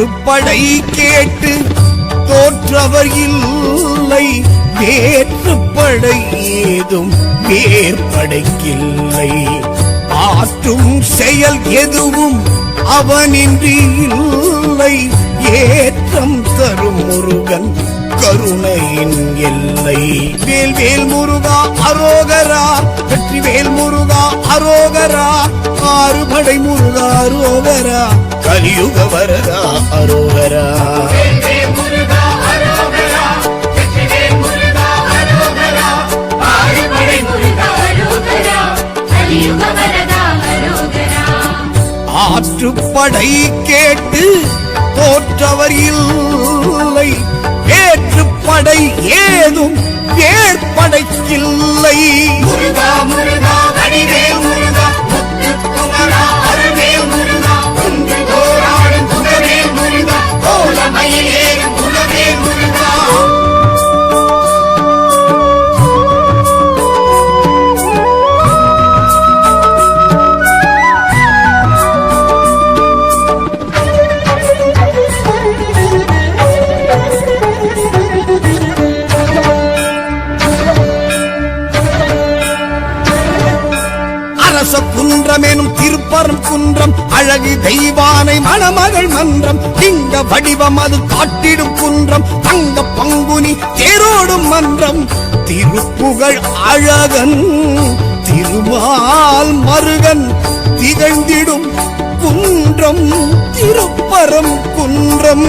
ஆற்றுப்படை கேட்டு தோற்றவர் இல்லை, வேற்றுப்படை ஏதும் வேற்படைக்கில்லை. ஆற்றும் செயல் எதுவும் அவனின்றி இல்லை, ஏற்றம் தரும் முருகன் கருணையின் எல்லை. வேல் வேல் முருகா அரோகரா, வெற்றி வேல் முருகா அரோகரா, ஆறுபடை முருகா அரோகரா, கலியுக வரதா அரோகரா. ஆற்றுப்படை கேட்டு தோற்றவர் இல்லை, வேற்றுப்படை ஏதும் வேற்படைக்கில்லை. முருகா முருகா வடிவேல் முருகா, முத்துக்குமரா அருள்வேல் முருகா, குன்று தோறாடும் குகவேல் முருகா, கோலமயில் ஏறும் குலவேல் முருகா. குன்றமெனும் திருப்பரம் குன்றம், அழகு தெய்வானை மணமகள் மன்றம், திங்க வடிவம் அது காட்டிடும் குன்றம், தங்க பங்குனி தேரோடும் மன்றம், திருப்புகழ் அழகன் திருமால் மருகன் திகழ்ந்திடும் குன்றம், திருப்பரம் குன்றம்.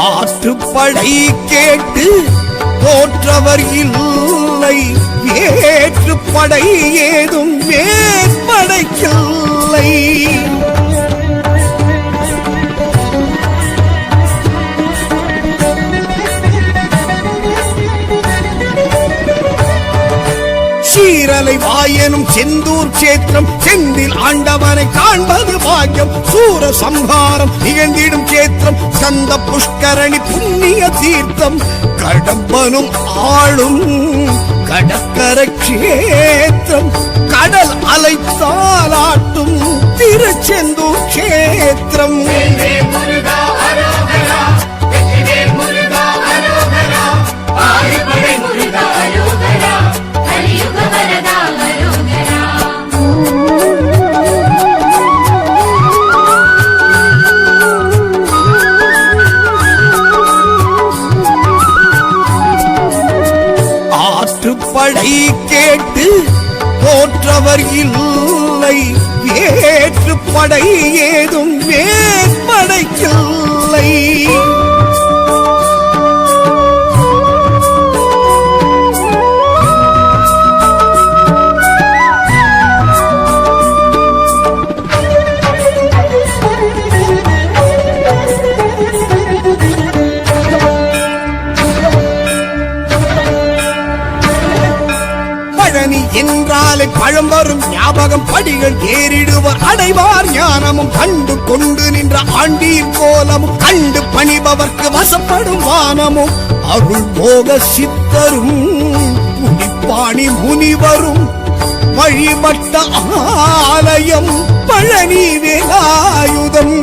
ஆற்றுப்படை கேட்டு தோற்றவர் இல்லை, வேற்றுப்படை ஏதும் வேற்படைக்கில்லை. சீரலை வாயனும் செந்தூர் சேத்திரம், செந்தில் ஆண்டவனை காண்பது பாக்கியம், சூர சம்ஹாரம் நிகழ்ந்திடும் சேத்திரம், சந்த புஷ்கரணி புண்ணிய தீர்த்தம், கடம்பனும் ஆளும் கடற்கரை கஷேத்திரம், கடல் அலை தாலாட்டும் திருச்செந்தூர் கஷேத்திரம். ஆற்றுப்படை கேட்டு தோற்றவர் இல்லை, வேற்றுப்படை ஏதும் வேற்படைக்கில்லை. என்றாலே பழம் வரும் ஞாபகம், படிகள் ஏறிடுவர் அடைவார் ஞானமும், கண்டு கொண்டு நின்ற ஆண்டியின் கோலமும், கண்டு பணிபவர்க்கு வசப்படும் வானமும், அருள் போக சித்தரும் முனிப்பாணி முனிவரும் வழிபட்ட ஆலயம் பழனி வேலாயுதம்.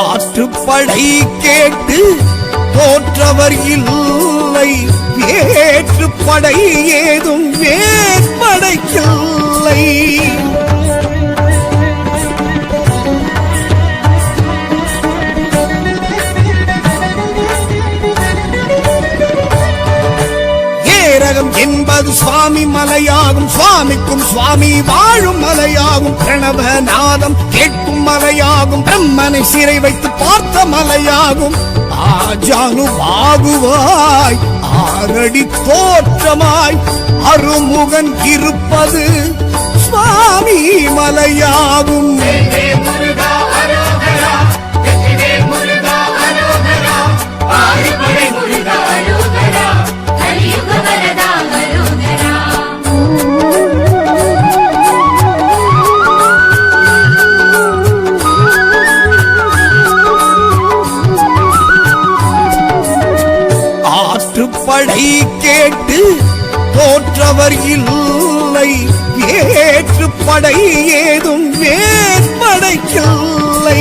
ஆற்றுப்படை கேட்டு தோற்றவர் இல்லை, வேற்றுப்படை ஏதும் வேற்படைக்கில்லை. ஏரகம் என்பது சுவாமி மலையாகும், சுவாமிக்கும் சுவாமி வாழும் மலையாகும், பிரணவநாதம் கேட்கும் மலையாகும், பிரம்மனை சிறை வைத்து பார்த்த மலையாகும், ஆஜானுபாகுவாய் ஆரடி தோற்றமாய் அருமுகன் இருப்பது சுவாமி மலையாகும். வேல் முருகா அரோகரா, வெற்றிவேல் முருகா அரோகரா, ஆறுபடை முருகா அரோகரா, கலியுக வரதா அரோகரா. ஆற்றுப்படை கேட்டு தோற்றவர் இல்லை, ஏற்றுப்படை ஏதும் வேற்படைக்கில்லை.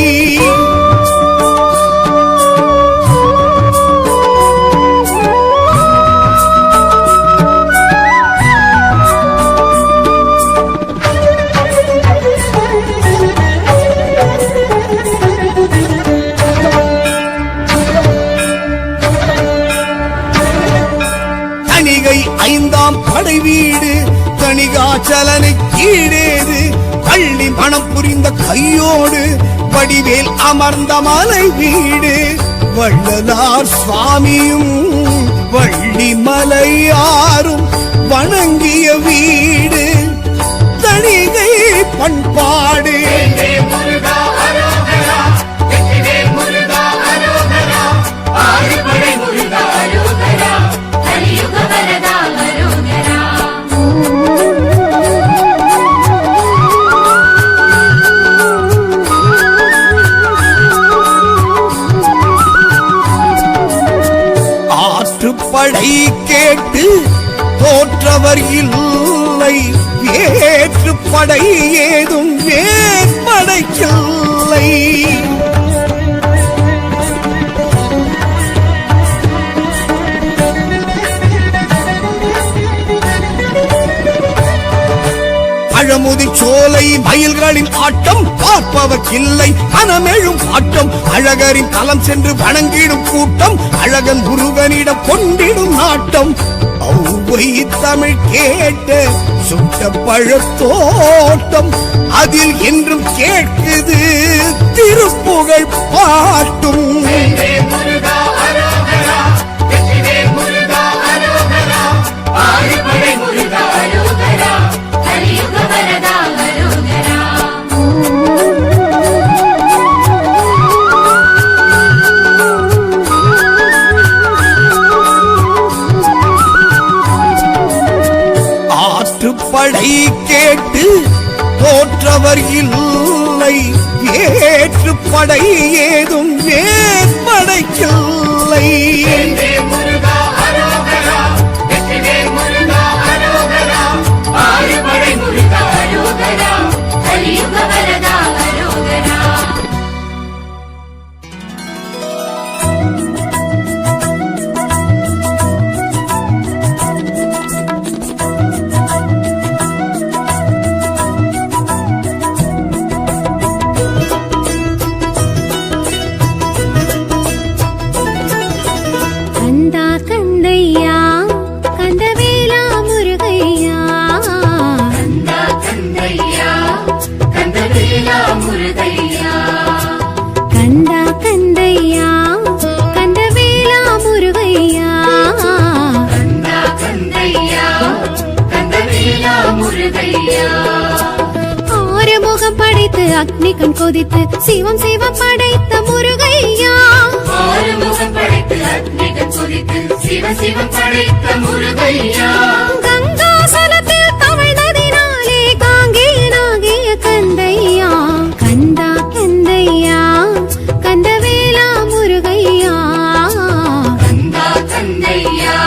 தணிகை ஐந்தாம் படை வீடு தணிகாச்சலனை கீழேது பள்ளி மனம் புரிந்த கையோடு வடிவேல் அமர்ந்த மலை வீடு வள்ளலார் சுவாமியும் வள்ளி மலையாரும் வணங்கிய வீடு தணிகை பண்பாடு. வேல் முருகா அரோகரா, வெற்றிவேல் முருகா அரோகரா, ஆறுபடை முருகா அரோகரா, கலியுக வரதா அரோகரா. ஆற்றுப்படை கேட்டு தோற்றவர் இல்லை, ஏற்றுப்படை ஏதும் வேற்படைக்கில்லை. பழமுதி சோலை மயில்களின் ஆட்டம் பார்ப்பவர்க்கில்லை மனமெழும் ஆட்டம். அழகரின் தலம் சென்று வணங்கிடும் கூட்டம், அழகன் முருகனிடம் கொண்டிடும் நாட்டம். ஔவை தமிழ் கேட்ட சுட்ட பழத்தோட்டம், அதில் என்றும் கேட்குது திருப்புகழ் பாட்டும். வேல் முருகா அரோகரா, வெற்றிவேல் முருகா அரோகரா, ஆறுபடை முருகா அரோகரா, கலியுக வரதா அரோகரா. ஆற்றுப்படை கேட்டு தோற்றவர் இல்லை, ஏற்றுப்படை ஏதும் வேற்படைக்கில்லை. வேல் முருகா அரோகரா, வெற்றிவேல் முருகா அரோகரா, ஆறுபடை முருகா அரோகரா, கலியுக வரதா அரோகரா. கந்தா கந்தையா கந்தவேலா முருகையா, கந்தா கந்தையா கந்தவேலா முருகையா, கந்தா கந்தையா கந்தவேலா முருகையா, கந்தா கந்தையா கந்தவேலா முருகையா. ஆறுமுகம் படைத்து அக்னி கண் கொதித்து சிவம் சிவம் படைத்த முருகையா, ஆறுமுகம் படைத்து அக்னிகள் கொதித்து சிவ சிவம் படைத்த முருகையா, கங்கா சலத்தில் தவழ்ந்ததினாலே காங்கேயனாகிய கந்தையா, கந்தா கந்தையா கந்தவேலா முருகையா, கந்தா கந்தையா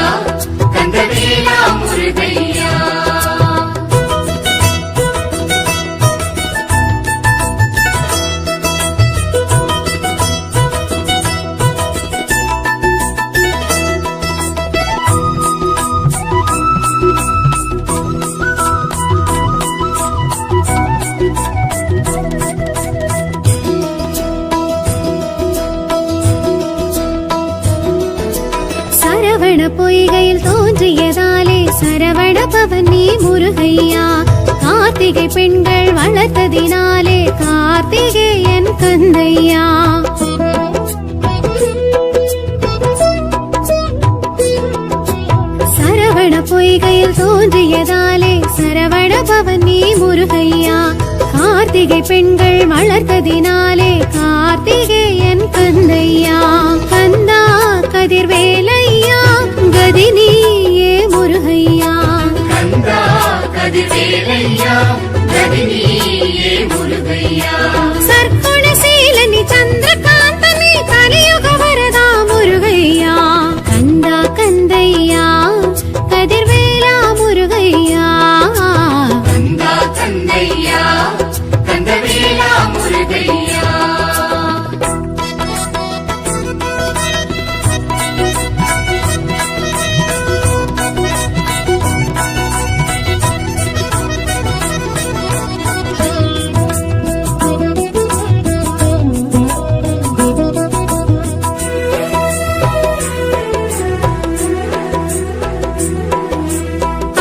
கந்தவேலா முருகையா. சரவண பொய்கையில் தோன்றியதாலே சரவண பவன் நீ முருகையா, கார்த்திகை பெண்கள் வளர்த்ததினாலே கார்த்திகேயன் கந்தையா, தருபவன் நீ முருகையா கார்த்திகை பெண்கள் வளர்த்ததினாலே கார்த்திகேயன் கந்தையா கந்தா கதிர்வேலையா கதி நீயே முருகையா கந்தா கதிர்வேலையா கதி நீயே முருகையா சற்குணசீலனி சந்திரகாந்தனி கலியுக வரதா முருகையா கந்தா கந்தையா கதிர்வேலா முருகையா கந்தா கந்தையா கந்தவேலா முருகையா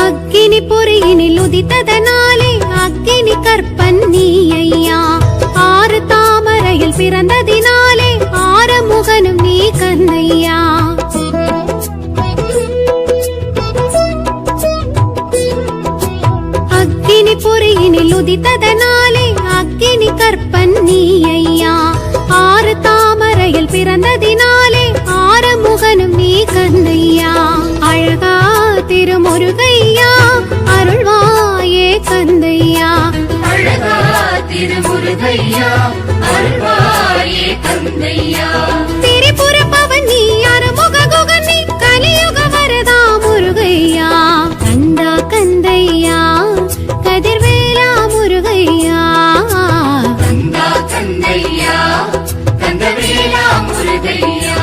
அக்கினி பொறியினில் உதித்ததனாலே அக்கினி கற்பன் நீ ஐயா ஆறு தாமரையில் பிறந்ததினாலே ஆறுமுகனும் நீ கந்தையா அக்கினி பொறியினில் உதித்ததனாலே அக்கினி கற்பன் நீ ஐயா ஆறு தாமரையில் பிறந்ததினாலே ஆறுமுகனும் நீ கந்தையா அழகா திருமுருகையா அருள்வாயே கந்தையா அழகா திருமுருகையா அருள்வாயே கந்தையா திரிபுர பவனி அறுமுக குகனி கலியுக வரதா முருகையா கந்தா கந்தையா கதிர்வேலா முருகையா கந்தா கந்தையா கந்தவேலா முருகையா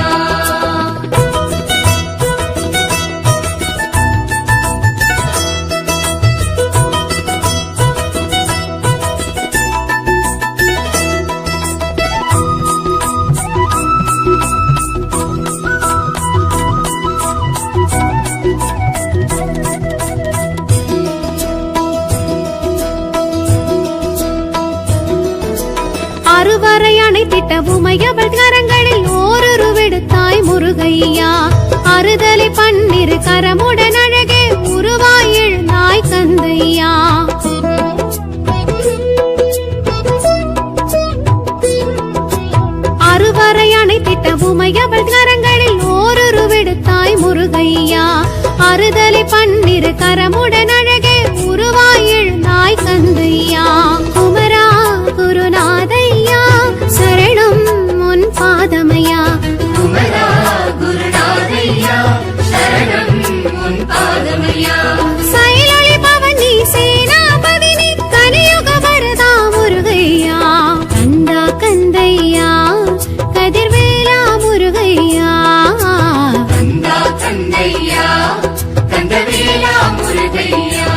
அறுவரை அணைத்திட்ட உமையவள் கரங்களில் ஓரொரு விடுத்தாய் முருகையா அறுதலை பன்னிரு கரமுடன் அழகே உருவாய் எழுந்தாய் கந்தையா அறுவரை அணைத்திட்ட உமையவள் கரங்களில் ஓரொரு விடுத்தாய் முருகையா அறுதலை பன்னிரு கரமுடன் அழகே உருவாய் எழுந்தாய் கந்தையா குமரா குருநாதையா சரணம் உன் பாதமையா குமரா குருநாதையா சரணம் உன் பாதமையா சைலொளி பவனி சேனாபதினி கலியுக வரதா முருகையா கந்தா கந்தையா கதிர்வேலா முருகையா கந்தா கந்தையா கந்தவேலா முருகையா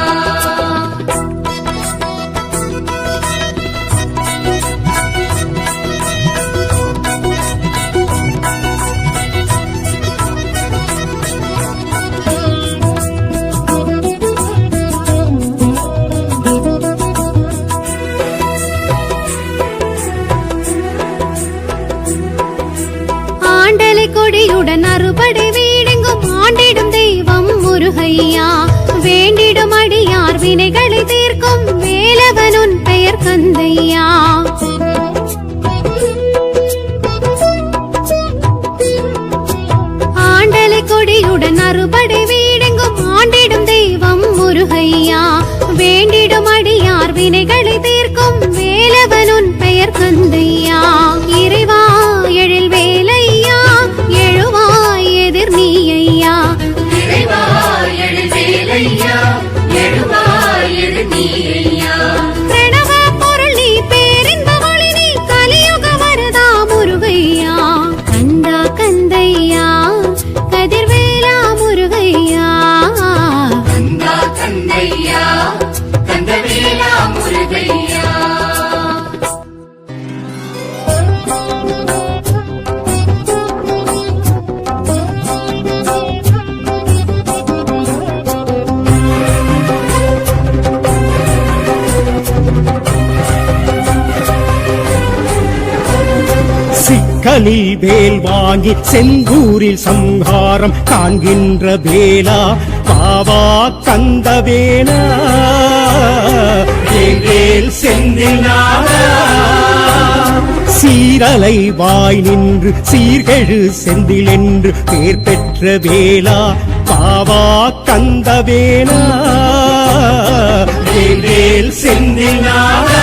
ஆண்டலை கொடியுடன் அறுபடை வீடெங்கும் ஆண்டிடும் தெய்வம் முருகையா வேண்டிடும் அடியார் வினைகளை தீர்க்கும் வேலவனுன் பெயர் கந்தையா ஆண்டலை கொடியுடன் அறுபடை வீடெங்கும் ஆண்டிடும் தெய்வம் முருகையா வேண்டிடும் அடியார் வினைகளை தீர்க்கும் வேலவனுன் பெயர் கந்தையா இறைவா எழில் வேலையா எழுவாய் எதிர் நீ ஐயா இறைவா எழுவேலையா எழுவாய் எது நீயா பிரணவ பொருள் நீ பேரின்ப ஒளி நீ கலியுக வரதா முருகையா கந்தா கந்தையா கதிர்வேலா முருகையா கந்தா கந்தையா கந்தவேலா முருகையா சிக்கலில் வேல் வாங்கி செந்தூரில் சம்ஹாரம் காண்கின்ற வேலா பாவா கந்தவேலா செந்தில் நாதா சீரலை வாய் நின்று சீர்கெழு செந்தில் என்று பேர் பெற்ற வேளா பாவா கந்த வேளா வேல் செந்தில் நாதா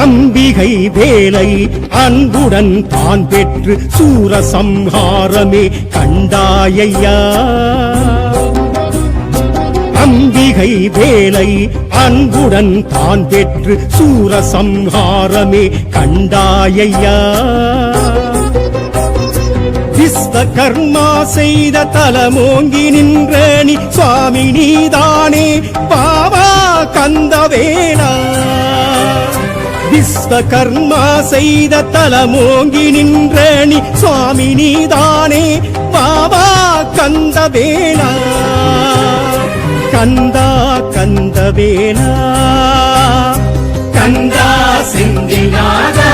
அம்பிகை வேலை அன்புடன் தான் பெற்று சூரசம்ஹாரமே கண்டாயையா அம்பிகை வேலை அன்புடன் தான் பெற்று சூரசம்ஹாரமே கண்டாயையா விஸ்வகர்மா செய்த தலமோங்கி நின்ற நீ சுவாமி நீதானே பாவா கந்தவேலா விஸ்வகர்மா செய்த தலமோங்கி நின்ற நீ சுவாமி நீதானே பாவா கந்தவேலா கந்தா கந்தவேலா கந்தா செந்தில் நாதா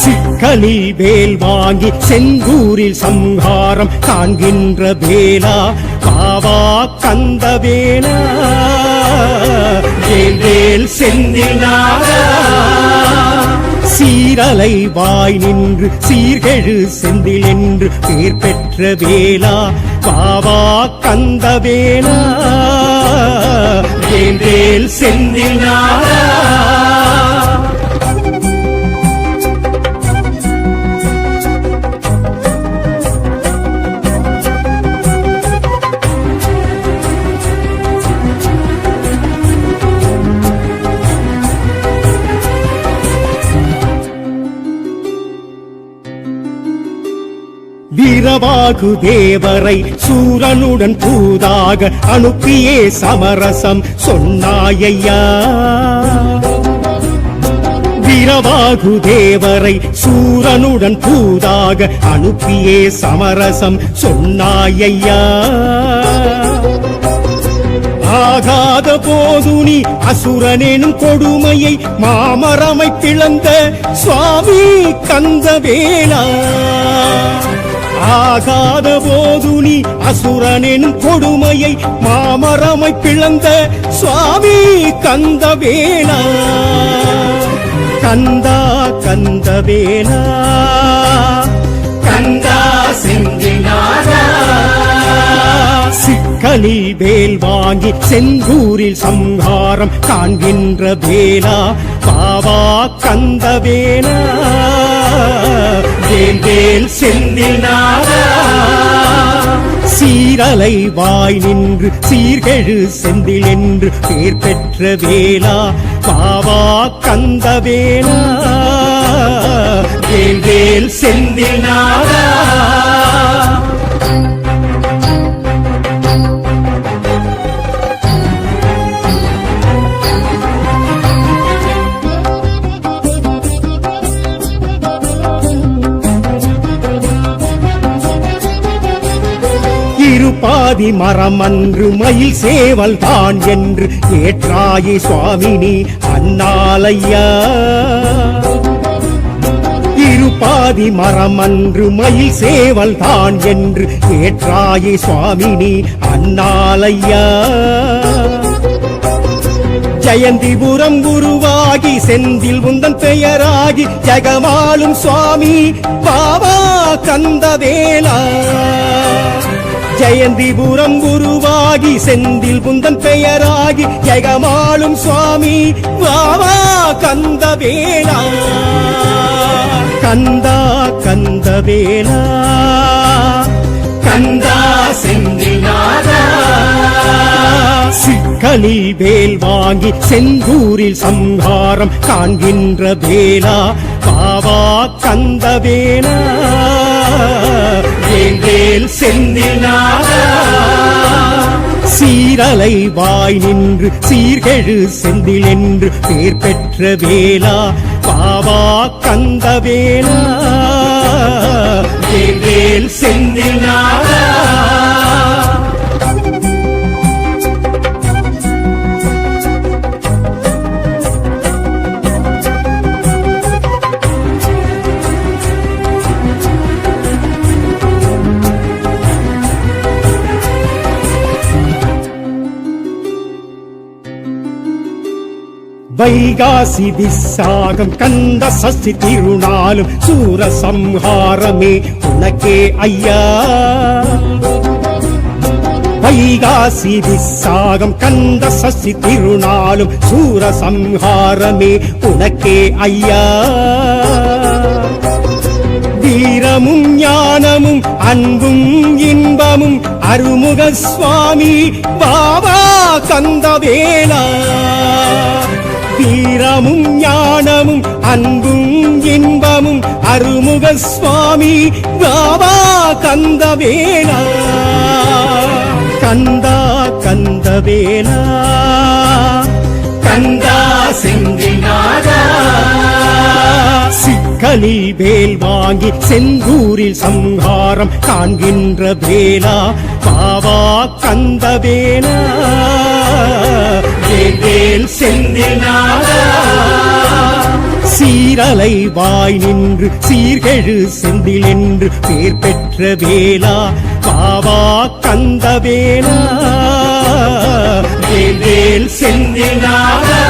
சிக்கலில் வேல் வாங்கி செங்கூரில் சம்ஹாரம் காண்கின்ற வேலா பாவா கந்தவேலா வேல் செந்தில் நாதா சீரலை வாய் நின்று சீர்கெழு செந்தில் என்று பேர் பெற்ற வேலா பாவா கந்தவேலா வேல் செந்தில் நாதா வீரவாகு தேவரை சூரனுடன் தூதாக அனுப்பியே சமரசம் சொன்னாயையா வீரவாகு தேவரை சூரனுடன் தூதாக அனுப்பியே சமரசம் சொன்னாயையா ஆகாத போது நீ அசுரனெனும் கொடுமையை மாமரமை பிளந்த சுவாமி கந்தவேலா ஆகாத போது நீ அசுரனெனும் கொடுமையை மாமரமை பிளந்த சுவாமி கந்தவேலா கந்தா கந்தவேலா கந்தா செந்தில் நாதா சிக்கலில் வேல் வாங்கி செங்கூரில் சம்ஹாரம் காண்கின்ற வேலா பாவா கந்தவேலா வேல் செந்தில் நாதா சீரலை வாய் நின்று சீர்கெழு செந்தில் என்று பேர் பெற்ற வேலா பாவா கந்தவேலா வேல் செந்தில் நாதா பாதி மரம் அன்று மயில் சேவல் தான் என்று ஏற்றாயே சுவாமினி அண்ணாலையா இருபாதி மரம் அன்று மயில் சேவல் தான் என்று ஏற்றாயே சுவாமினி அண்ணாலையா ஜெயந்திபுரம் குருவாகி செந்தில் உந்தன் பெயராகி ஜெகமாலும் சுவாமி பாவா கந்தவேலா ஜெயந்திபுரம் குருவாகி செந்தில் புந்தன் பெயராகி ஜெகமாலும் சுவாமி பாவா கந்தவேலா கந்தா கந்தவேலா கந்தா செந்தில் நாதா சிக்கலில் வேல் வாங்கி செங்கூரில் சம்ஹாரம் காண்கின்ற வேலா பாவா கந்தவேலா வேல் செந்தில் நாதா சீரலை வாய் நின்று சீர்கெழு செந்தில் என்று பேர் பெற்ற வேலா பாவா கந்தவேலா வேல் செந்தில் நாதா வைகாசி விசாகம் கந்த சஷ்டி திருநாளும் சூரசம்ஹாரமே உனக்கே ஐயா. வைகாசி விசாகம் கந்த சஷ்டி திருநாளும் சூரசம்ஹாரமே உனக்கே ஐயா. வீரமும் ஞானமும் அன்பும் இன்பமும் அருமுக சுவாமி பாபா கந்தவேலா. வீரமும் ஞானமும் அன்பும் இன்பமும் அருமுக சுவாமி பாபா கந்தவேலா. கந்தா கந்தவேலா கந்தா செந்திநாதா. சிக்கலில் வேல் வாங்கி செந்தூரில் சம்ஹாரம் காண்கின்ற வேலா பாவா கந்தவேலா. வேல் செந்திநாதா. சீரலை வாய் நின்று சீர்கெழு செந்தில் என்று பேர் பெற்ற வேலா பாவா கந்தவேலா. வேல் செந்திநாதா.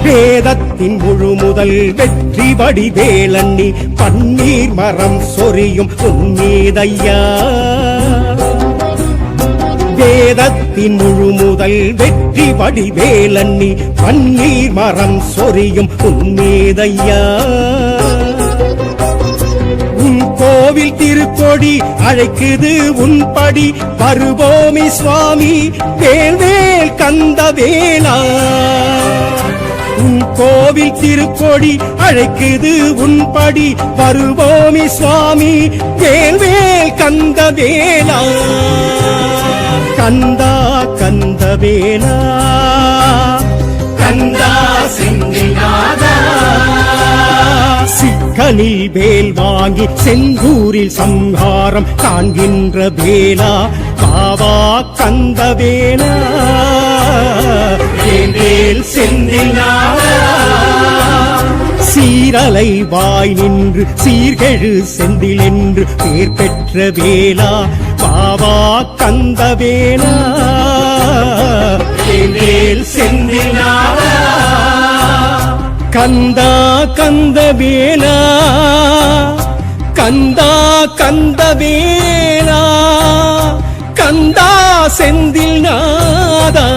வேதத்தின் முழு முதல் வெற்றி வடிவேலண்ணி பன்னீர் மரம் சொரியும் உன்மீதையா. வேதத்தின் முழு முதல் வெற்றி வடிவேலண்ணி பன்னீர் மரம் சொரியும் உன்மீதையா. உன் கோவில் திருக்கொடி அழைக்குது உன்படி வருவோமி சுவாமி வேல்வேல் கந்தவேலா. உன் கோவில் திருக்கொடி அழைக்குது உன்படி வருவோமி சுவாமி வேல்வேல் கந்தவேலா. கந்தா கந்தவேலா கந்தா செந்திநாதா. சிக்கலில் வேல் வாங்கி செந்தூரில் சம்ஹாரம் காண்கின்ற வேலா பாவா கந்தவேலா. வேல் செந்திநாதா. சீரலை வாய் நின்று சீர்கெழு செந்தில் என்று பேர் பெற்ற வேலா பாவா கந்தவேலா. வேல் செந்திநாதா. கந்தா கந்தவேலா கந்தா கந்தவேலா கந்தா செந்தில் நாதா.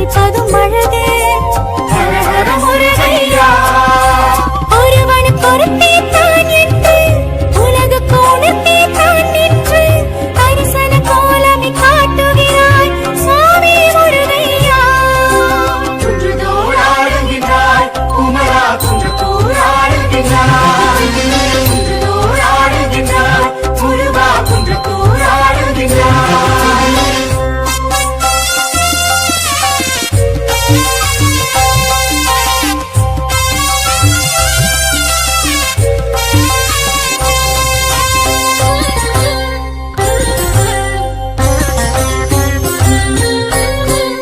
பறிப்பதும் அழகு. ஹர ஹர முருகையா ஒருவனுக்கு ஒருத்தி தான் என்று உலகுக்கு உணர்த்தி தான் நின்று தரிசன கோலமை காட்டுகிறாய் சுவாமி முருகையா. குன்றுதோடாடுகின்றாய் குமரா குன்றத்தூராடுகின்றாய். குன்றுதோடாடுகின்றாய் முருகா குன்றத்தூராடுகின்றாய்.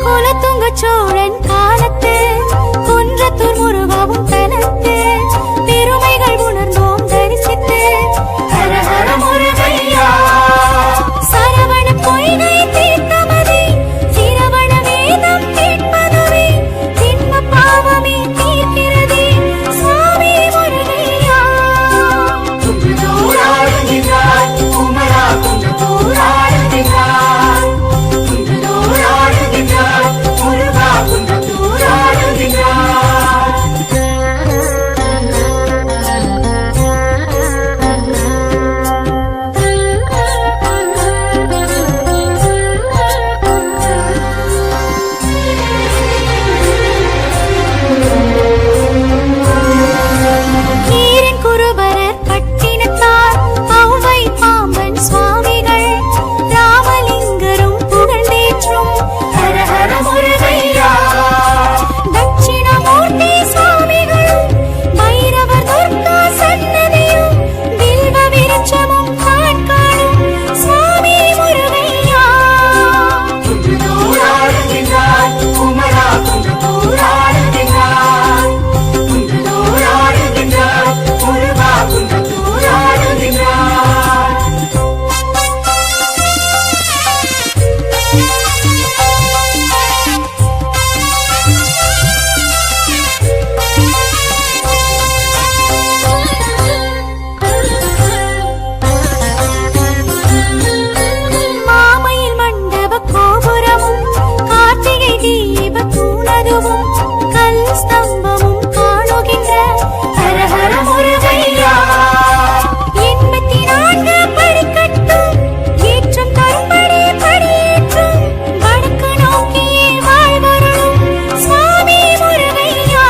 குலத்துங்க சோழன் காலத்து குன்றத்தூர் முருகாவும் தனத்து பெருமைகள் உணர்ந்தோம் தரிசித்து. ஹர ஹர முருகையா சரவண பொய்கை தீர்த்தமதி சிரவண வேதம் கேட்பதுவே ஜென்ம பாவமே தீர்க்கிறதே சுவாமி முருகையா. குன்றுதோடாடுகின்றாய் குமரா குன்றத்தூராடுகின்றாய். குன்றுதோடாடுகின்றாய் முருகா குன்றத்தூராடுகின்றாய். ஈரன் குருபரர் பட்டினத்தார் ஔவை பாம்பன் சுவாமிகள் ராமலிங்கரும் புகழ்ந்தேற்றும் ஹர ஹர முருகையா தட்சிணமூர்த்தி சுவாமிகள் பைரவர் துர்கா சன்னதியும் வில்வ விருட்சமும் காணும் சுவாமி முருகையா. குன்றுதோடாடுகின்றாய் குமரா குன்றத்தூராடுகின்றாய். குன்றுதோடாடுகின்றாய் முருகா குன்றத்தூராடுகின்றாய். மாமையில் மண்டப கோபுரமும் கார்த்திகை தீப தூணதுவும் கல் ஸ்தம்பமும் காணுகின்ற ஹர ஹர முருகையா 84 படிக்கட்டும் ஏற்றம் தரும்படி படியேற்றும் வடக்கு நோக்கியே வாழ்வருளும் சுவாமி முருகையா.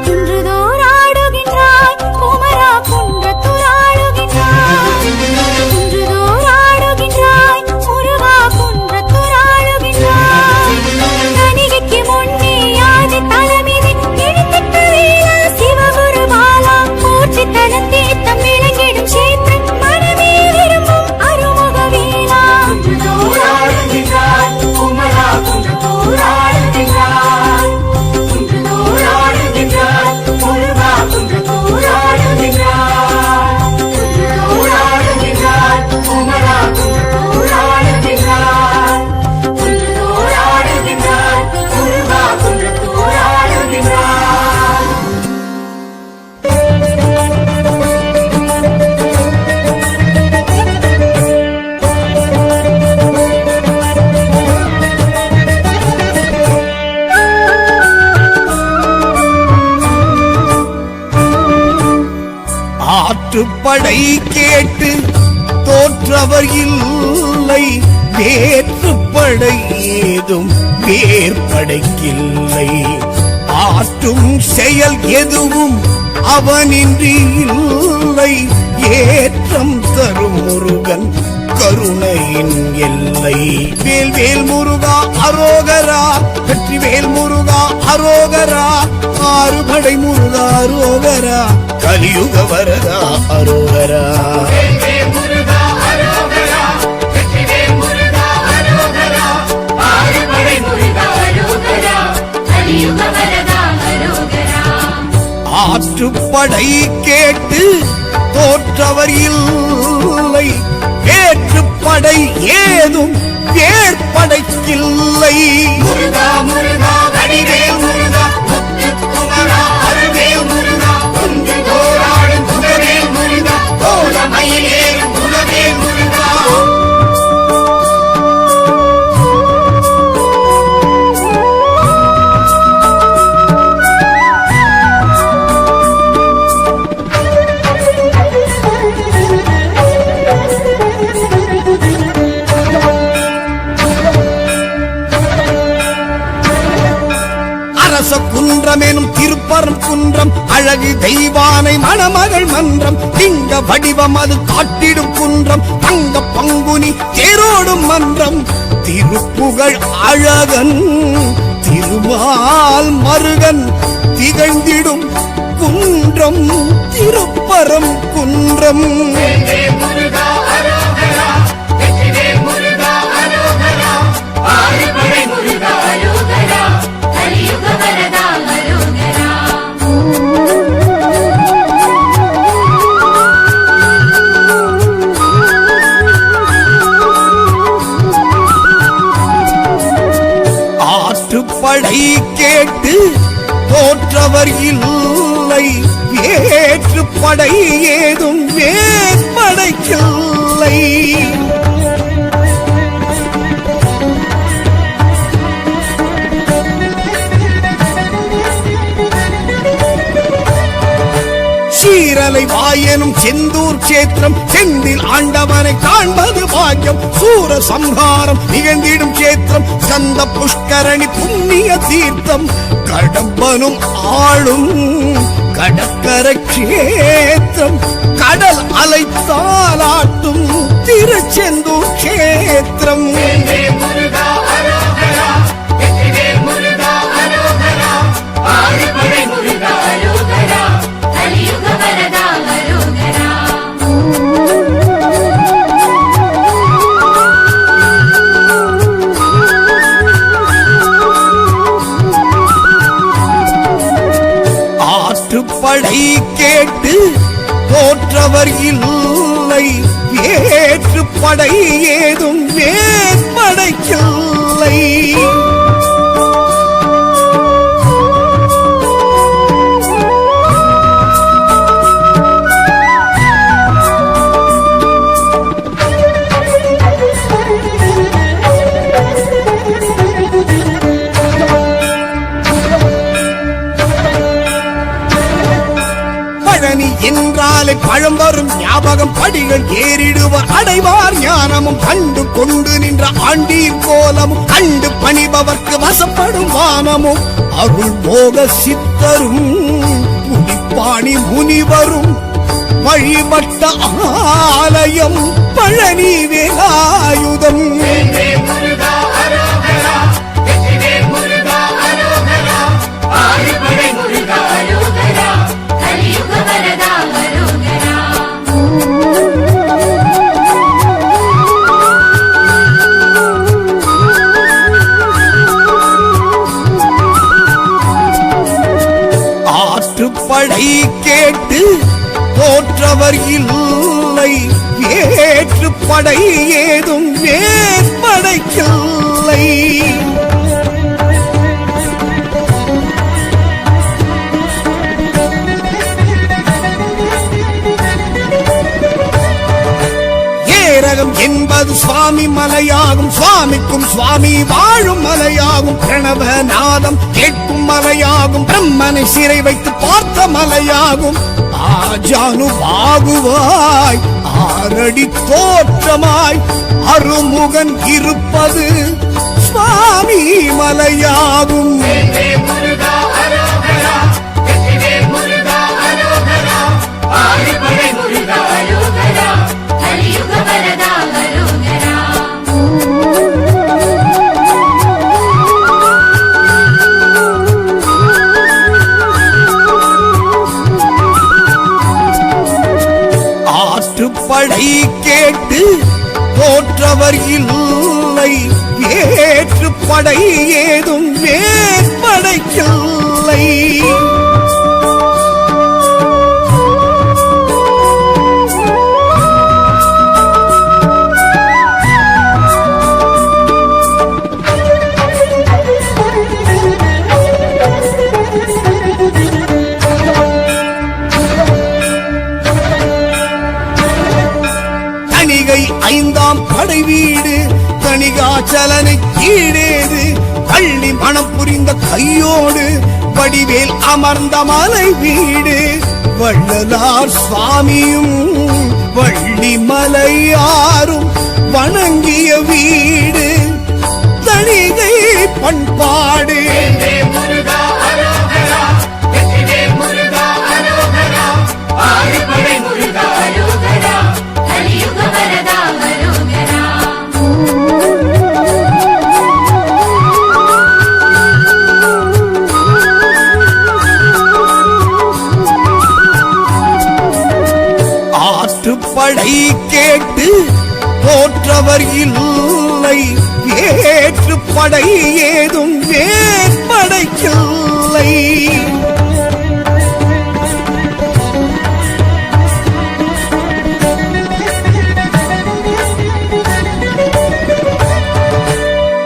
குன்றுதோறாடுகின்றாய் குமரா குன்றத்தூராடுகின்றாய். குன்றுதோறாடுகின்றாய் முருகா குன்றத்தூராடுகின்றாய். கணிகைக்கு முன்னே ஆதி தலைமிதி எழுத்திட்ட வேளா சிவகுரு பாலா போற்றி தனத்தே தம் விளங்கிடும் சேத்திரம் மனமே விரும்பும் அருமுக வேளா. குன்றுதோடாடுகின்றாய் குமரா குன்றத்தூராடுகின்றாய். குன்றுதோடாடுகின்றாய் முருகா குன்றத்தூராடுகின்றாய். குன்றுதோடாடுகின்றாய் குமரா குன்றத்தூராடுகின்றாய். குன்றுதோடாடுகின்றாய் முருகா குன்றத்தூராடுகின்றாய். ஆற்றுப்படை கேட்டு தோற்றவர் இல்லை வேற்றுப்படை ஏதும் வேற்படைக்கில்லை. ஆற்றும் செயல் எதுவும் அவனின்றி இல்லை ஏற்றம் தரும் முருகன் கருணையின் எல்லை. வேல் வேல் முருகா அரோகரா வெற்றிவேல் முருகா அரோகரா ஆறுபடை முருகா அரோகரா கலியுக வரதா அரோகரா. வேல் முருகா அரோகரா வெற்றிவேல் முருகா அரோகரா ஆறுபடை முருகா அரோகரா கலியுக வரதா அரோகரா. ஆற்றுப்படை கேட்டு தோற்றவர் இல்லை வேற்றுப்படை ஏதும் வேற்படைக்கில்லை. முருகா முருகா வடிவேல் முருகா முத்துக்குமரா அருவேல் முருகா குன்றுதோறாடும் குகவேல் முருகா கோலமயிலேறும் குலவேல் முருகா. அரச குன்றம் எனும் திருப்பரம் குன்றம் அழகு தெய்வானை மணமகள் மன்றம் திங்க வடிவம் அது காட்டிடும் குன்றம் தங்க பங்குனி தேரோடும் மன்றம் திருப்புகழ் அழகன் திருமால் மருகன் திகழ்ந்திடும் குன்றம் திருப்பரம் குன்றம். முருகா அரோகரா வெற்றிவேல் முருகா அரோகரா ஆறுபடை முருகா அரோகரா கலியுக வரதா அரோகரா. ஆற்றுப்படை கேட்டு தோற்றவர் இல்லை வேற்றுப்படை ஏதும் வேற்படைக்கில்லை. சீரலை வாயனும் செந்தூர் சேத்திரம் செந்தில் ஆண்டவனை காண்பது பாக்கியம் சூர சம்ஹாரம் நிகழ்ந்திடும் சேத்திரம் சந்த புஷ்கரணி புண்ணிய தீர்த்தம் கடம்பனும் ஆளும் கடற்கரை கஷேத்திரம் கடல் அலை தாலாட்டும் திருச்செந்தூர் கஷேத்திரம். முருகா அரோகரா வெற்றிவேல் முருகா அரோகரா ஆறுபடை முருகா அரோகரா கலியுக வரதா அரோகரா. ஆற்றுப்படை கேட்டு தோற்றவர் இல்லை வேற்றுப்படை ஏதும் வேற்படைக்கில்லை. பழனி என்றாலே பழம் வரும் ஞாபகம் படிகள் ஏறிடுவர் அடைவார் ஞானமும் கண்டு கொண்டு நின்ற ஆண்டீர் கோலமும் கண்டு பணிபவர்க்கு வசப்படும் வானமும் அருள் போக சித்தரும் புலிப்பாணி முனிவரும் வழிபட்ட ஆலயம் பழனி வேலாயுதம். முருகா அரோகரா வெற்றிவேல் முருகா அரோகரா ஆறுபடை முருகா அரோகரா கலியுக வரதா அரோகரா. ஆற்றுப்படை கேட்டு தோற்றவர் இல்லை வேற்றுப்படை ஏதும் வேற்படைக்கில்லை. ஏரகம் என்பது சுவாமி மலையாகும் சுவாமிக்கும் சுவாமி வாழும் மலையாகும் பிரணவநாதம் கேட்கும் மலையாகும் பிரம்மனை சிறை வைத்து பார்த்த மலையாகும் ஆஜானு பாகுவாய் ஆரடி தோற்றமாய் அருமுகன் இருப்பது சுவாமி மலையாகும். முருகா அரோகரா வெற்றிவேல் முருகா அரோகரா ஆறுபடை முருகா அரோகரா கலியுக வரதா அரோகரா. ஆற்றுப்படை கேட்டு தோற்றவர் இல்லை வேற்றுப்படை ஏதும் வேற்படைக்கில்லை. தணிகை ஐந்தாம் படை வீடு தணிகாச்சலனை கீழேது பள்ளி மனம் புரிந்த கையோடு வடிவேல் அமர்ந்த மலை வீடு வள்ளலார் சுவாமியும் வள்ளி மலையாரும் வணங்கிய வீடு தணிகை பண்பாடு. முருகா படை கேட்டு போற்றவர் இல்லை, வேற்று படை ஏதும் வேற்படைக்கில்லை.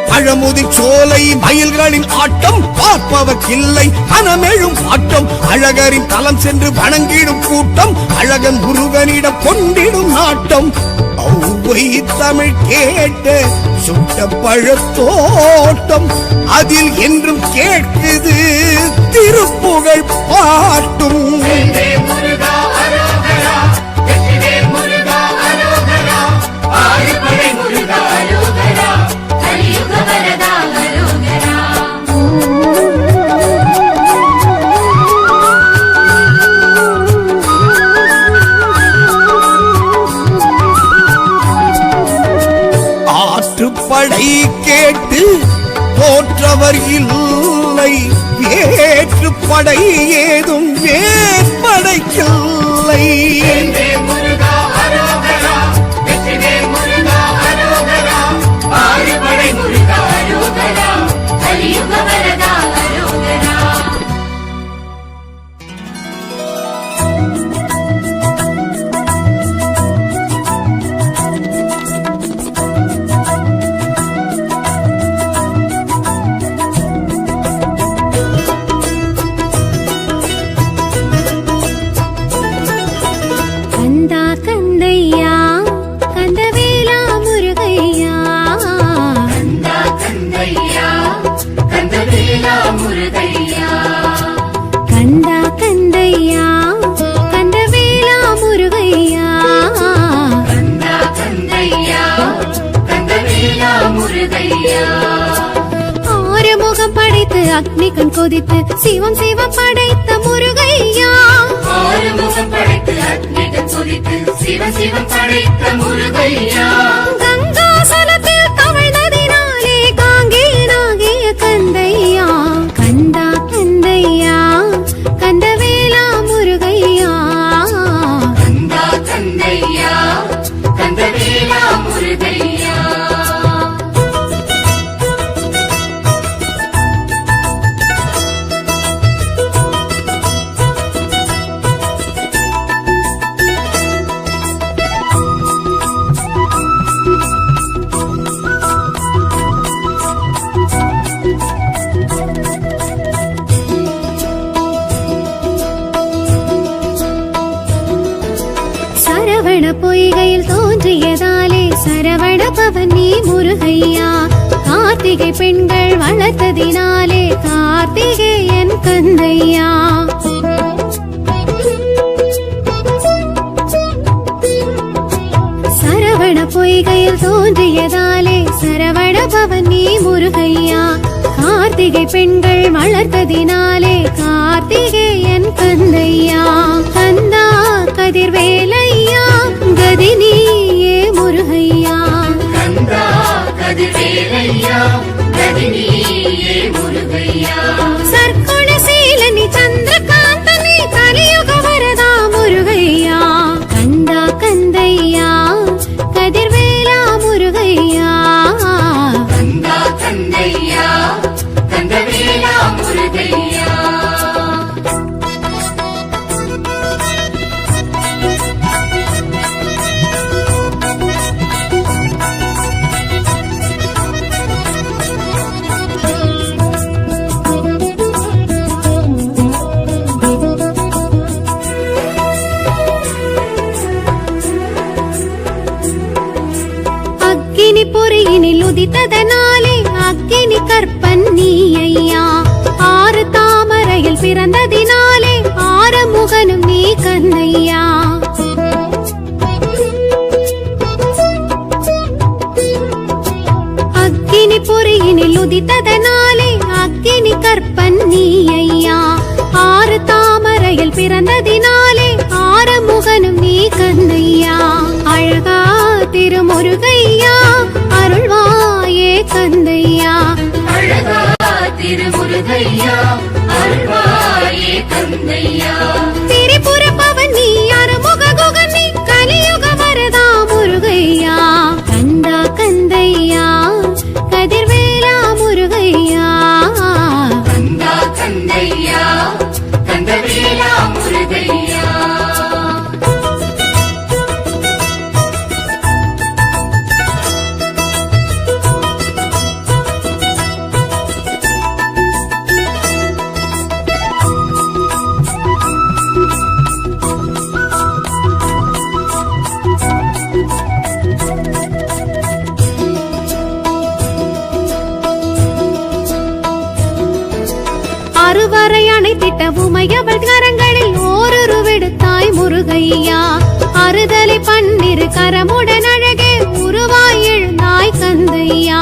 பழமுதிர் சோலை மயில்களின் ஆட்டம் பார்ப்பவர்க்கில்லை மனமெழும் ஆட்டம். அழகரின் தலம் சென்று வணங்கிடும் கூட்டம், அழகன் முருகனிடம் கொண்டிடும் நாட்டம். ஔவை தமிழ் கேட்ட சுட்ட பழத்தோட்டம், அதில் என்றும் கேட்குது திருப்புகழ் பாட்டும். வெற்றிவேல் முருகா அரோகரா, வெற்றிவேல் முருகா அரோகரா, ஆறுபடை முருகா அரோகரா, கலியுக வரதா அரோகரா. ஆற்றுப்படை கேட்டு போற்றவர் இல்லை, வேற்று படை ஏதும் வேற்படைக்கில்லை. வெற்றிவேல் முருகா அரோகரா, வெற்றிவேல் முருகா அரோகரா, ஆறுபடை முருகா அரோகரா, கலியுக வரதா அரோகரா. கந்தா கந்தையா கந்தவேலா முருகையா, கந்தா கந்தையா கந்தவேலா முருகையா, கந்தா கந்தையா கந்தவேலா முருகையா. கந்தா கந்தையா கந்தவேலா முருகையா. ஆறுமுகம் படைத்து அக்னி கண் கொதித்து சிவம் சிவம் படைத்த முருகையா. ஆறுமுகம் படைத்து அக்னிகள் கொதித்து சிவ சிவம் படைத்த முருகையா. கங்காசலத்தில் தவழ்ந்ததினாலே காங்கேயனாகிய கந்தையா. கந்தா கந்தையா கந்தவேலா முருகையா. கந்தா கந்தையா கந்தவேலா முருகையா. சரவண பொய்கையில் தோன்றியதாலே சரவண பவன் நீ முருகையா. கார்த்திகை பெண்கள் வளர்த்ததினாலே கார்த்திகேயன் கந்தையா. சரவண பொய்கையில் தோன்றியதாலே சரவண பவன் நீ முருகையா. கார்த்திகை பெண்கள் வளர்த்ததினாலே கார்த்திகேயன் கந்தையா. கந்தா கதிர்வேலையா கதினியே முருகையா. கந்தா கதிர்வேலையா கதினியே முருகையா. சற்குணசீலனி சந்திரகாந்தனி கலியுக வரதா முருகையா. கந்தா கந்தையா கதிர்வேலா முருகையா. கந்தா கந்தையா கந்தவேலா முருகையா. அக்கினி பொறியினில் உதித்ததனாலே அக்கினி கற்பன் நீ ஐயா. ஆறு தாமரையில் பிறந்ததினாலே ஆறுமுகனும் நீ கந்தையா. அக்கினி பொறியினில் உதித்ததனாலே அக்கினி கற்பன் நீ ஐயா. ஆறு தாமரையில் பிறந்ததினாலே ஆறுமுகனும் நீ கந்தையா. அழகா திருமுருகையா அருள்வாயே கந்தையா. அழகா திருமுருகையா அருள்வாயே கந்தையா. திரிபுர பவன் நீ அருமுக குகன் நீ கலியுக வர உமையவள் கரங்களில் ஓருருவெடுத்தாய் முருகையா அறுதலை பன்னிரு கரமுடன் அழகே உருவாய் எழுந்தாய் கந்தையா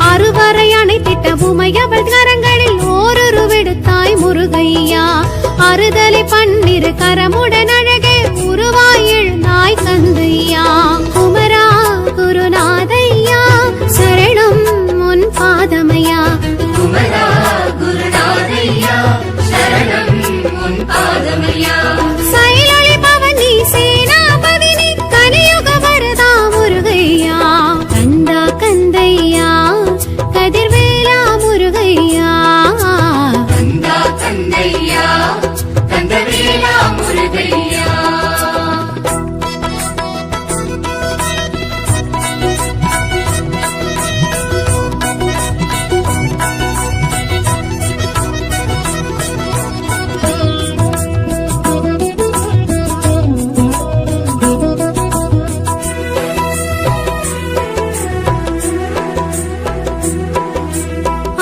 அறுவரை அணைத்திட்ட உமையவள் கரங்களில் ஓருருவெடுத்தாய் முருகையா அறுதலை பன்னிரு கரமுடன் அழகே உருவாய் எழுந்தாய் கந்தையா குமரா குருநாதையா சரணம் உன் பாதமையா குமரா குருநாதையா சரணம் உன் பாதமையா சைலொளி பவனி சேனாபதி நீ கலியுக வரதா முருகையா கந்தா கந்தையா கதிர்வேலா முருகையா கந்தா கந்தையா கந்தவேலா முருகையா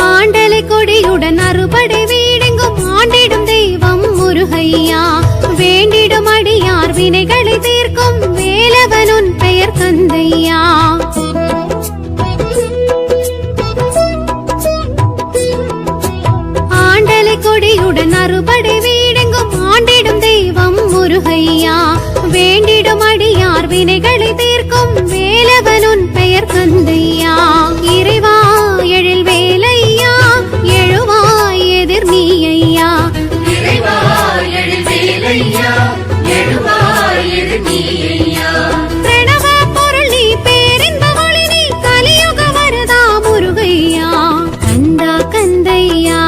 ஆண்டலை கொடியுடன் அறுபடை வீடெங்கும் ஆண்டிடும் தெய்வம் முருகையா வேண்டிடும் அடியார் வினைகளை தீர்க்கும் வேலவனுன் பெயர் கந்தையா ஆண்டலை கொடியுடன் அறுபடை வீடெங்கும் ஆண்டிடும் தெய்வம் முருகையா வேண்டிடும் அடியார் வினைகளை தீர்க்கும் வேலவனுன் பெயர் கந்தையா இறைவா எழில் வேலையா எழுவாய் எதிர் நீயா இறைவா எழு வேலையா எழுவாய் எழு நீயா பிரணவ பொருள் நீ பேரின்ப ஒளி நீ கலியுக வரதா முருகையா கந்தா கந்தையா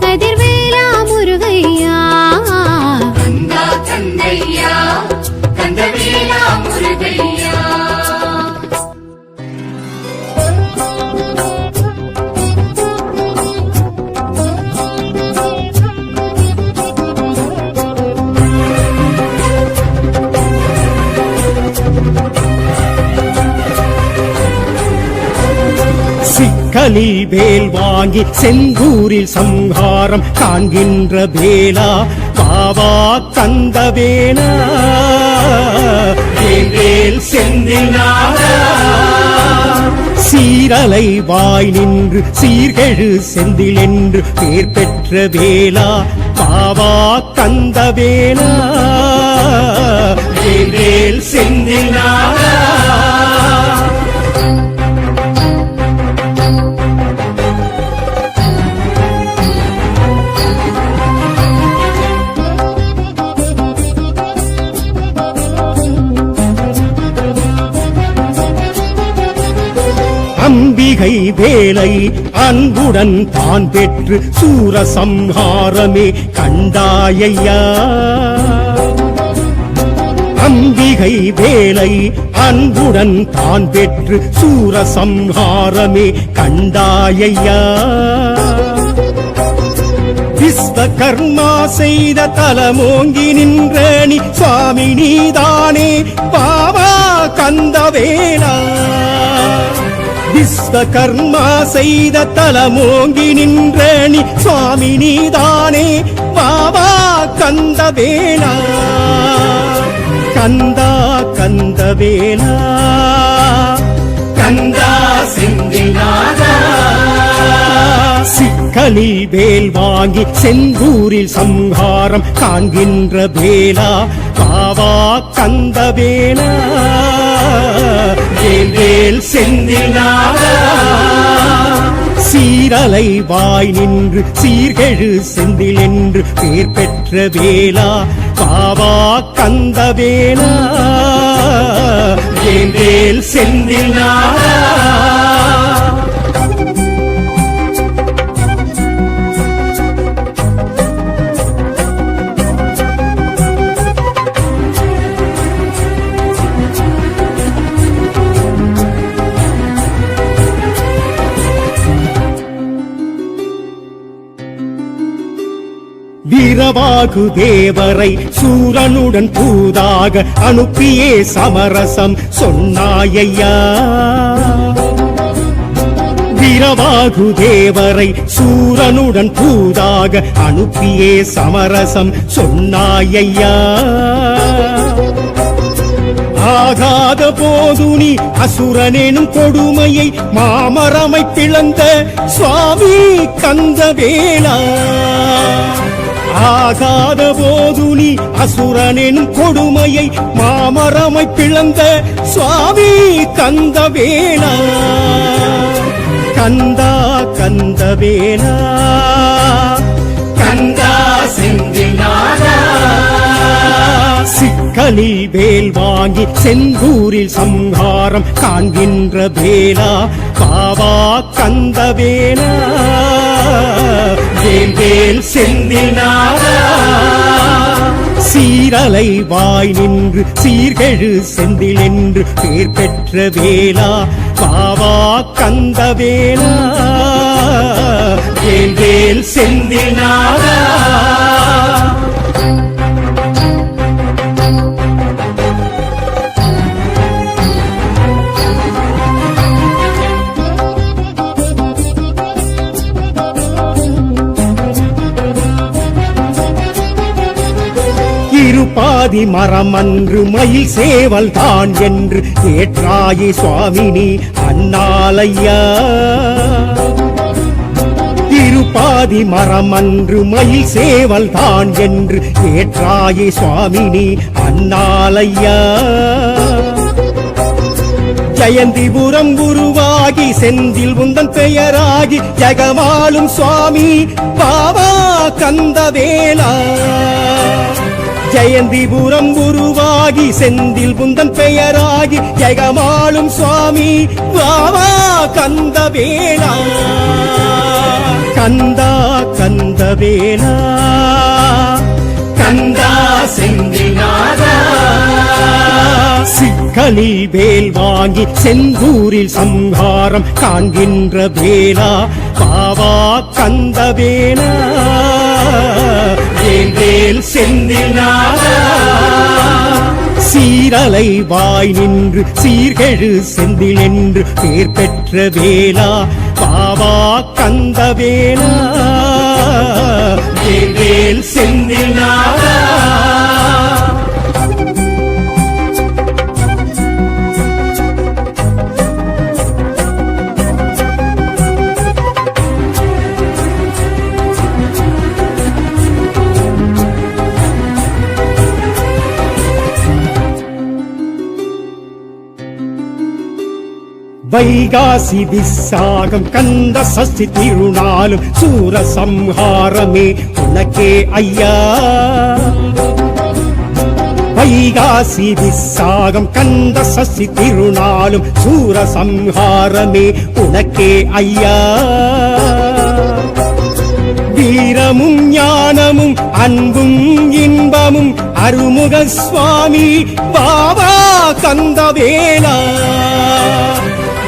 கதிர்வேலா முருகையா கந்தா கந்தையா கந்தவேலா முருகையா சிக்கலில் வேல் வாங்கி செந்தூரில் சம்ஹாரம் காண்கின்ற வேலா பாவா கந்த வேலா வேல் செந்தில் நாதா சீரலை வாய் நின்று சீர்கெழு செந்தில் என்று பேர் பெற்ற வேலா பாவா கந்த வேலா வேல் செந்தில் நாதா அம்பிகை வேலை அன்புடன் தான் பெற்று சூரசம்ஹாரமே கண்டாயையா அம்பிகை வேலை அன்புடன் தான் பெற்று சூரசம்ஹாரமே கண்டாயையா விஸ்வகர்மா செய்த தலமோங்கி நின்ற நீ சுவாமி நீதானே பாவா கந்தவேலா விஸ்வகர்மா செய்த தலமோங்கி நின்ற நீ சுவாமி நீதானே பாவா கந்தவேலா கந்தா கந்தவேலா கந்தா செந்தில்நாதா சிக்கலில் வேல் வாங்கி செந்தூரில் சம்ஹாரம் காண்கின்ற வேலா பாவா கந்தவேலா வேல் செந்தில் நாதா சீரலை வாய் நின்று சீர்கெழு செந்தில் என்று பேர் பெற்ற வேலா பாவா கந்தவேலா வேல் செந்தில் நாதா வீரவாகு தேவரை சூரனுடன் தூதாக அனுப்பியே சமரசம் சொன்னாயையா வீரவாகு தேவரை சூரனுடன் தூதாக அனுப்பியே சமரசம் சொன்னாயையா. ஆகாத போது நீ அசுரனேனும் கொடுமையை மாமரமை பிளந்த சுவாமி கந்தவேலா. ஆகாத போது நீ அசுரனேனும் கொடுமையை மாமரமை பிளந்த சுவாமி கந்தவேலா. கந்தா கந்தவேலா கந்தா செந்தில்நாதா. சிக்கலில் வேல் வாங்கி செந்தூரில் சம்ஹாரம் காண்கின்ற வேலா பாவா கந்தவேலா. வேல் வேல் செந்தில்நாதா. சீரலை வாய் நின்று சீர்கெழு செந்தில் என்று பேர் பெற்ற வேலா பாவா கந்தவேலா. வேல் வேல் செந்தில்நாதா. இருபாதி மரமன்று மயில் சேவல் தான் என்று ஏற்றாயே சுவாமினி அண்ணாலையா. இருபாதி மரமன்று மயில் சேவல் தான் என்று ஏற்றாயே சுவாமினி அண்ணாலையா. ஜெயந்திபுரம் குருவாகி செந்தில் உந்தன் பெயராகி ஜெகமாளும் சுவாமி பாவா கந்தவேலா. ஜெயந்திபுரம் குருவாகி செந்தில் புந்தன் பெயராகி ஜெகமாளும் சுவாமி பாவா கந்தவேலா. கந்தா கந்தவேலா கந்தா செந்தில்நாதா. சிக்கலில் வேல் வாங்கி செந்தூரில் சம்ஹாரம் காண்கின்ற வேலா பாவா கந்தவேலா. வேல் வேல் செந்தில்நாதா. சீரலை வாய் நின்று சீர்கெழு செந்தில் என்று பேர் பெற்ற வேலா பாவா கந்தவேலா. வேல் வேல் செந்தில்நாதா. வைகாசி விசாகம் கந்த சஷ்டி திருநாளும் சூர சம்ஹாரமே உனக்கே ஐயா. வைகாசி விசாகம் கந்த சஷ்டி திருநாளும் சூர சம்ஹாரமே உனக்கே ஐயா. வீரமும் ஞானமும் அன்பும் இன்பமும் அருமுக சுவாமி பாவா கந்தவேலா.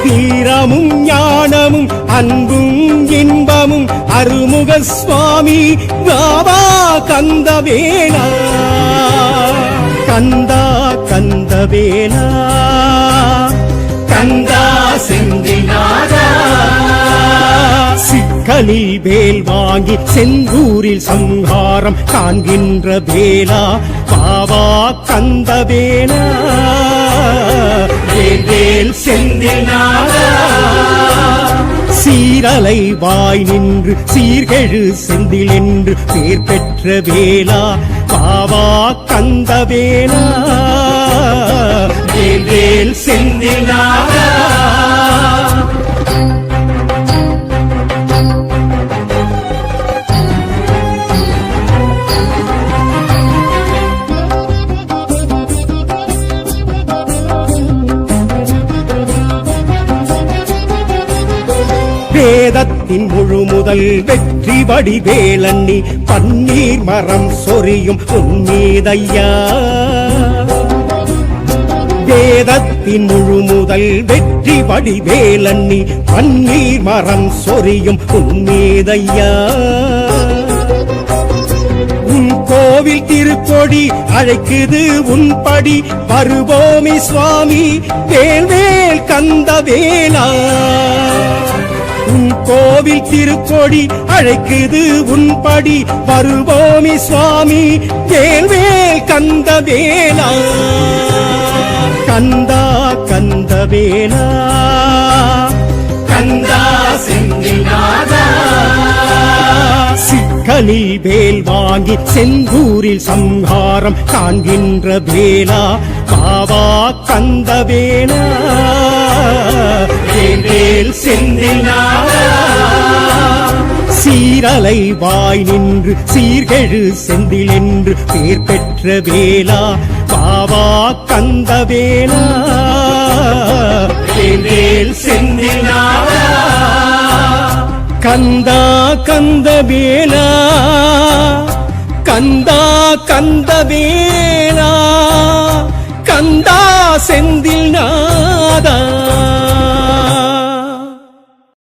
வீரமும் ஞானமும் அன்பும் இன்பமும் அருமுக சுவாமி பாவா கந்தவேலா. கந்தா கந்தவேலா கந்தா செந்தில்நாதா. சிக்கலில் வேல் வாங்கி செந்தூரில் சம்ஹாரம் காண்கின்ற வேலா பாவா கந்தவேலா. வேல் வேல் செந்தில்நாதா. சீரலை வாய் நின்று சீர்கெழு செந்தில் என்று பேர் பெற்ற வேலா பாவா கந்தவேலா. வேல் வேல் செந்தில்நாதா. வேதத்தின் முழு முதல் வெற்றி வடிவேலன்னி பன்னீர் மரம் சொரியும் உன்மீதையா. வேதத்தின் முழு முதல் வெற்றி வடிவேலன்னி பன்னீர் மரம் சொரியும் உன்மீதையா. உன் கோவில் திருக்கொடி அழைக்குது உன்படி வருவோமி சுவாமி வேல் வேல் கந்தவேலா. கோவில் திருக்கொடி அழைக்குது உன்படி வருவோமி சுவாமி வேல்வேல் கந்தவேலா கந்தா கந்தவேலா கந்தா செந்தில்நாதா சிக்கலில் வேல் வாங்கி செந்தூரில் சம்ஹாரம் காண்கின்ற வேலா பாவா கந்தவேலா வேல் செந்தில்நாதா சீரலை வாய் நின்று சீர்கெழு செந்தில் என்று பேர் பெற்ற வேலா பாவா கந்தவேலா வேல் செந்தில்நாதா கந்தா கந்தவேலா கந்தா கந்தவேலா கந்தா செந்தில்